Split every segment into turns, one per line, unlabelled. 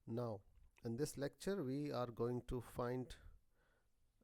Now in this lecture we are going to find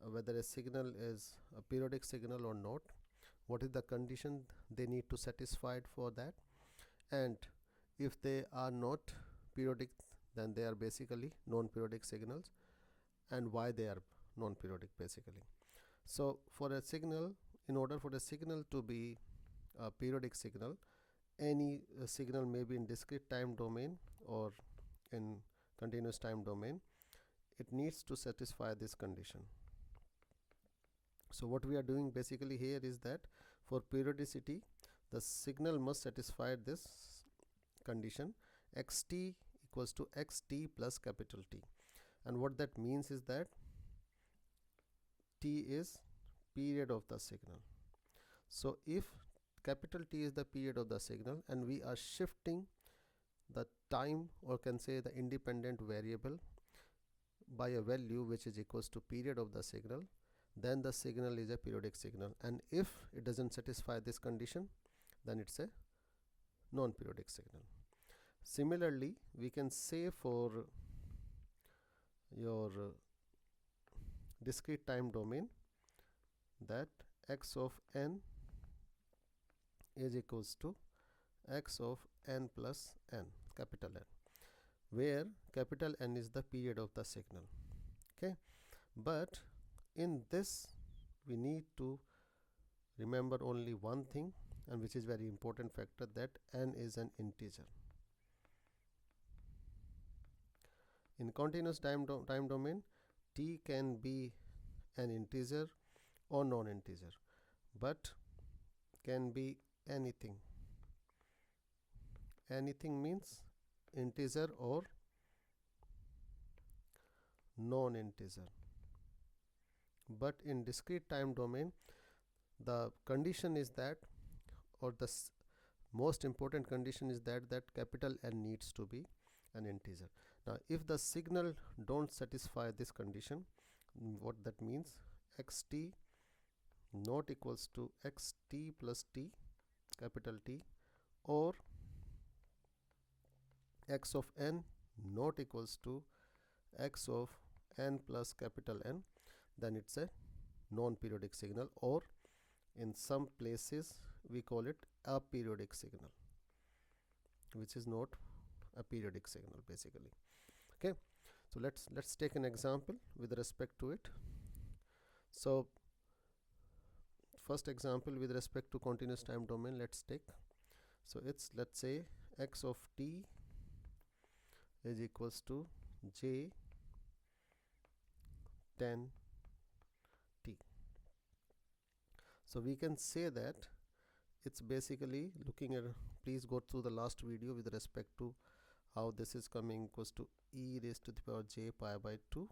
whether a signal is a periodic signal or not, what is the condition they need to satisfy for that, and if they are not periodic then they are basically non-periodic signals, and why they are non-periodic basically. So for a signal, in order for a signal to be a periodic signal, any signal may be in discrete time domain or in continuous time domain, it needs to satisfy this condition. So what we are doing basically here is that for periodicity the signal must satisfy this condition xt equals to xt plus capital T, and what that means is that T is period of the signal. So if capital T is the period of the signal and we are shifting the time, or can say the independent variable, by a value which is equals to period of the signal, then the signal is a periodic signal, and if it doesn't satisfy this condition then it's a non-periodic signal. Similarly we can say for your discrete time domain that x of n is equals to x of n plus n, capital N, where capital N is the period of the signal. Okay, but in this we need to remember only one thing, and which is very important factor, that n is an integer. In continuous time domain T can be an integer or non-integer, but can be anything. Anything means integer or non-integer. But in discrete time domain the condition is that, or the most important condition is that capital N needs to be an integer. Now if the signal don't satisfy this condition, what that means, xt not equals to xt plus T, capital T, or x of n not equals to x of n plus capital N, then it's a non-periodic signal, or in some places we call it a periodic signal, which is not a periodic signal basically. Okay, so let's take an example with respect to it. So first example with respect to continuous time domain, let's take, so it's, let's say x of t is equals to j 10 t. So we can say that it's basically looking at, please go through the last video with respect to how this is coming equals to e raised to the power j pi by 2,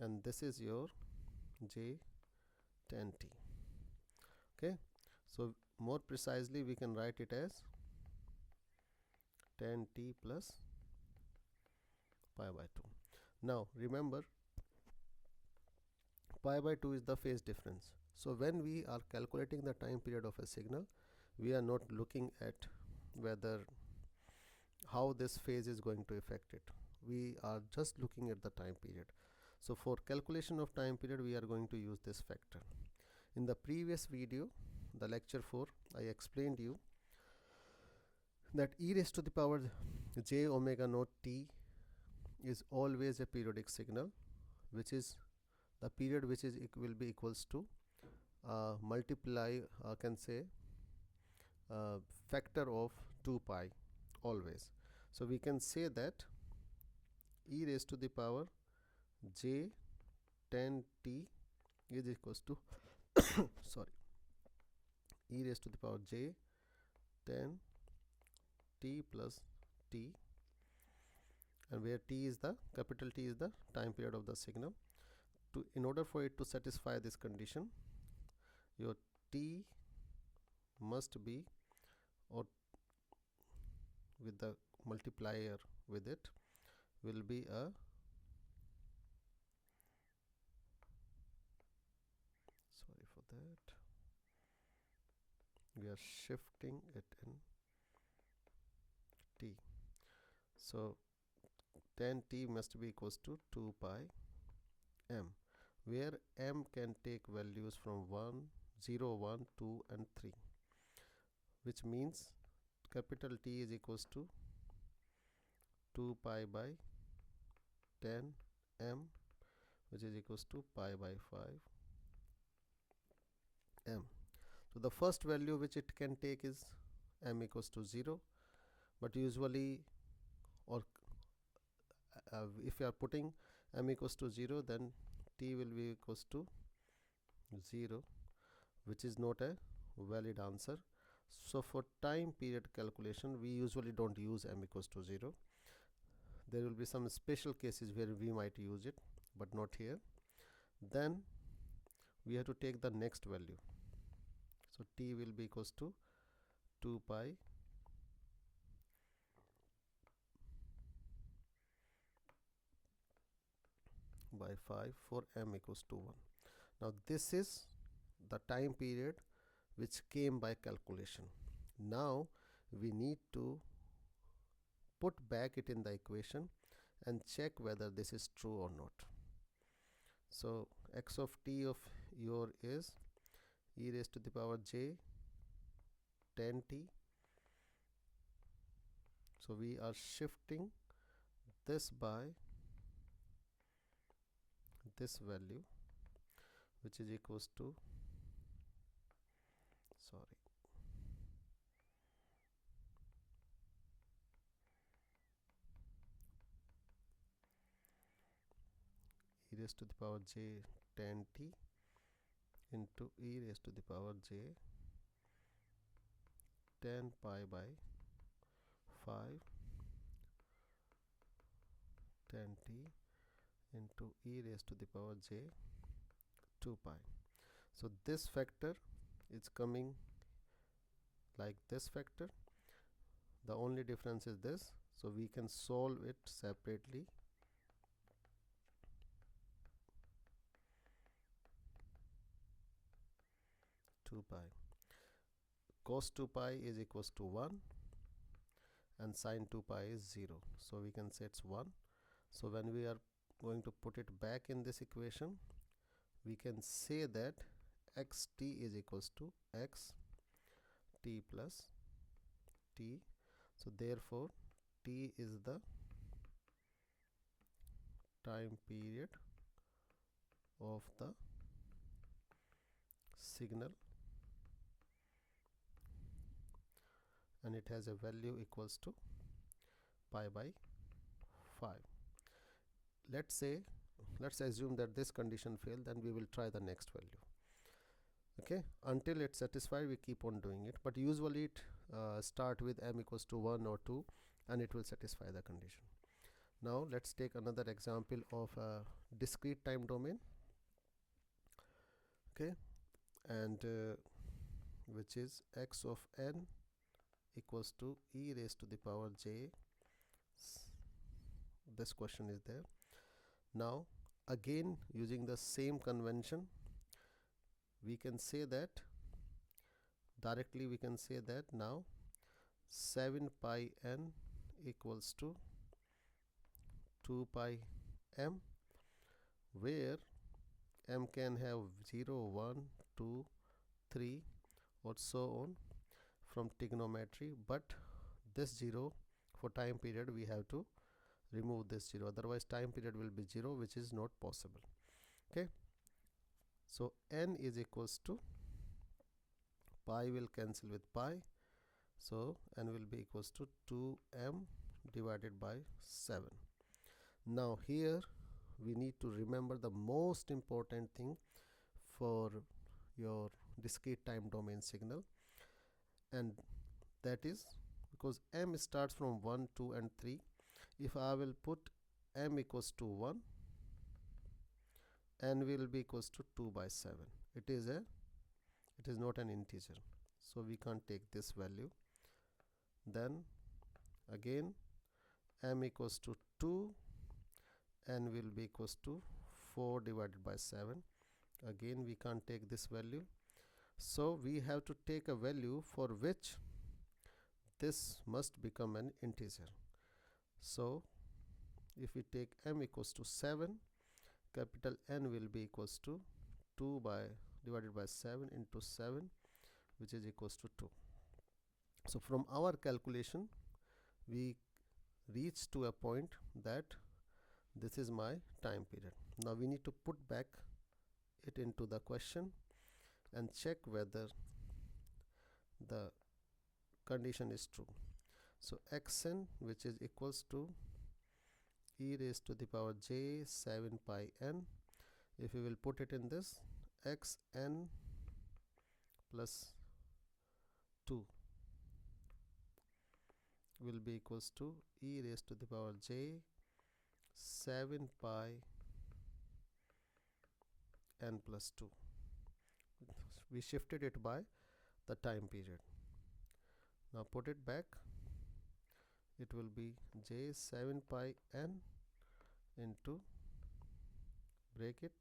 and this is your j 10 t. Okay, so more precisely we can write it as 10 t plus pi by 2. Now remember, pi by 2 is the phase difference. So when we are calculating the time period of a signal, we are not looking at whether how this phase is going to affect it, we are just looking at the time period. So for calculation of time period we are going to use this factor. In the previous video, the lecture 4, I explained you that e raised to the power j omega naught t is always a periodic signal, which is the period which is will be equals to multiply, can say factor of 2 pi always. So we can say that e raised to the power j 10 t is equals to sorry, e raised to the power j 10 t plus t, and where t is the, capital T is the time period of the signal. To, in order for it to satisfy this condition, your t must be, or with the multiplier with it, will be a, sorry for that, we are shifting it in t. So then t must be equals to 2 pi m, where m can take values from 1, 0, 1, 2 and 3, which means capital T is equals to 2 pi by 10 m, which is equals to pi by 5 m. So the first value which it can take is m equals to 0, but usually, or if you are putting m equals to 0, then t will be equals to 0, which is not a valid answer. So for time period calculation, we usually don't use m equals to 0. There will be some special cases where we might use it, but not here. Then we have to take the next value. So t will be equals to 2 pi by 5 for m equals to 1. Now this is the time period which came by calculation. Now we need to put back it in the equation and check whether this is true or not. So x of t of your is e raised to the power j 10t. So we are shifting this by this value, which is equals to, sorry, e raised to the power j 10t into e raised to the power j 10 pi by 5 10t into e raised to the power j 2 pi. So this factor is coming like this factor. The only difference is this, so we can solve it separately. Pi cos 2 pi is equals to 1 and sin 2 pi is 0, so we can say it's 1. So when we are going to put it back in this equation, we can say that xt is equals to x t plus t. So therefore t is the time period of the signal, and it has a value equals to pi by 5. Let's assume that this condition failed, then we will try the next value. Okay, until it's satisfied we keep on doing it, but usually it start with m equals to 1 or 2 and it will satisfy the condition. Now let's take another example of a discrete time domain. Okay, and which is x of n equals to e raised to the power j. This question is there. Now again, using the same convention, we can say that directly, we can say that now 7 pi n equals to 2 pi m, where m can have 0, 1, 2, 3 or so on from trigonometry, but this 0 for time period we have to remove this 0, otherwise time period will be 0, which is not possible. Okay, so n is equals to, pi will cancel with pi, so n will be equals to 2m divided by 7. Now here we need to remember the most important thing for your discrete time domain signal, and that is, because m starts from 1, 2 and 3, if I will put m equals to 1, n will be equals to 2 by 7. It is not an integer, so we can't take this value. Then again m equals to 2, n will be equals to 4 divided by 7. Again we can't take this value, so we have to take a value for which this must become an integer. So if we take m equals to 7, capital N will be equals to 2 divided by 7 into 7, which is equals to 2. So from our calculation we reach to a point that this is my time period. Now we need to put back it into the question and check whether the condition is true. So xn, which is equals to e raised to the power j 7 pi n, if we will put it in this, xn plus 2 will be equals to e raised to the power j 7 pi n plus 2. We shifted it by the time period. Now put it back, it will be j 7 pi n into bracket,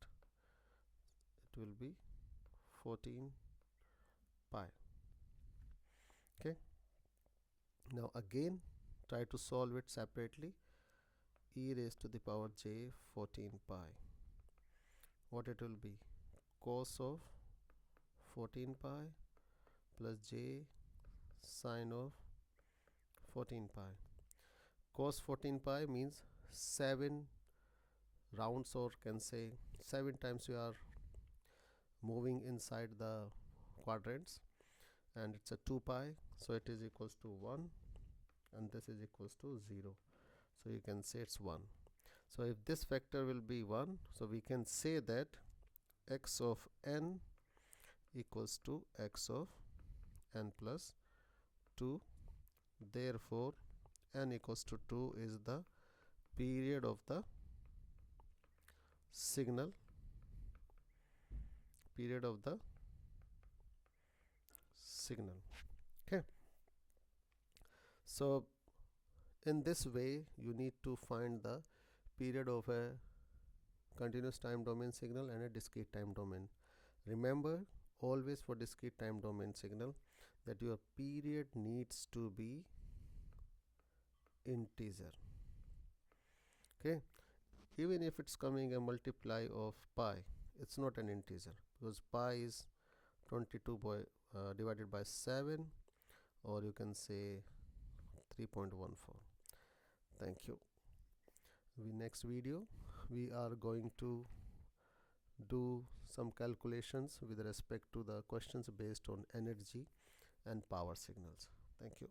it will be 14 pi. Okay, now again try to solve it separately. E raised to the power j 14 pi, what it will be, cos of 14 pi plus j sine of 14 pi. Cos 14 pi means 7 rounds, or can say 7 times you are moving inside the quadrants, and it's a 2 pi, so it is equals to 1, and this is equals to 0, so you can say it's 1. So if this factor will be 1, so we can say that x of n equals to x of n plus 2. Therefore n equals to 2 is the period of the signal, okay. So in this way you need to find the period of a continuous time domain signal and a discrete time domain. Remember always for discrete time domain signal that your period needs to be integer, okay. Even if it's coming a multiply of pi, it's not an integer, because pi is 22 divided by 7, or you can say 3.14. Thank you. In next video we are going to do some calculations with respect to the questions based on energy and power signals. Thank you.